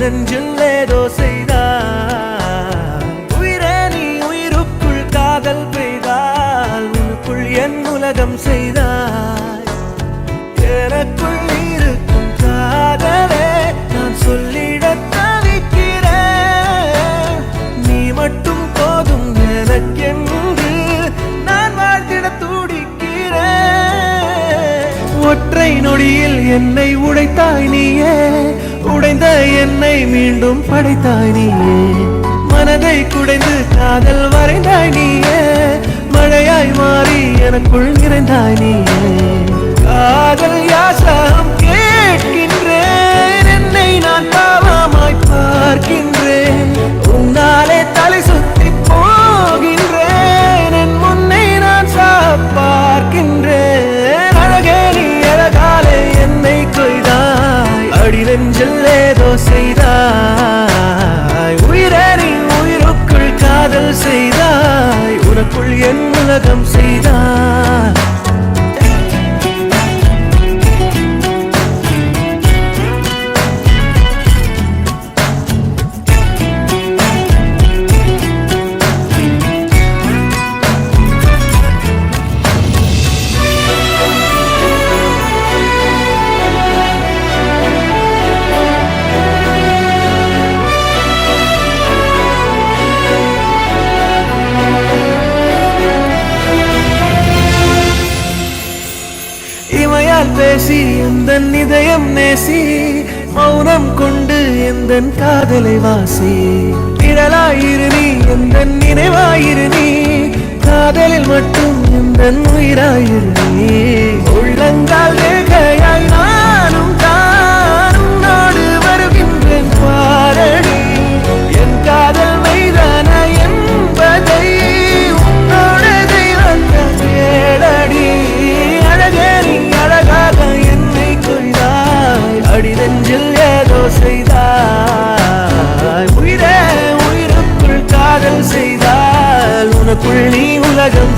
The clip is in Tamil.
நெஞ்சில் ஏதோ செய்தாய். உயிரே நீ உயிருக்குள் காதல் பெய்தால் உனக்குள் என் உலகம் செய்தாய். எனக்குள் இருக்கும் காதலே நான் சொல்லிட தவிக்கிறேன். நீ மட்டும் போதும் எனக்கென்று நான் வாழ்ந்திட துடிக்கிறேன். ஒற்றை நொடியில் என்னை உடைத்தாய் நீயே, உடைந்த என்னை மீண்டும் படைத்தாய் நீயே. மனதை குடைந்து காதல் வரைந்தாய் நீயே, மழையாய் மாறி எனக்குள் நிறைந்தாய் நீயே. காதல் யாசகம் கேட்கின்றேன், என்னை நான் பாவமாய் பார்க்கின்றேன். உன்னாலே தலை சுத்தி போகின்றேன், என் முன்னை நான் பார்க்கின்றேன். அழகே நீ அழகாலே என்னை கொய்தாய், அடி நெஞ்சில் ஏதோ செய்தாய். உயிரே நீ உயிருக்குள் காதல் செய்தாய், உனக்குள் என் உலகம் செய்தாய். இமையால் பேசி எந்தன் இதயம் நேசி, மௌனம் கொண்டு எந்தன் காதலை வாசி. நிழலாயிரு நீ எந்தன் நினைவாயிரு நீ, காதலில் மட்டும் எந்தன் உயிராயிரு நீ. உள்ளங்கால் ரேகையாய் நானும் தானும் நாடு வருகின்றேன் பாரடி. என் காதல் மைதான என்பதை உன்னோட தெய்வங்கள் கேளடி. அழகே நீ அழகாக என்னை கொய்தாய், அடி நெஞ்சில் ஏதோ செய்தாய். உயிரே உயிருக்குள் காதல் செய்தால் உனக்குள் நீ உலகம்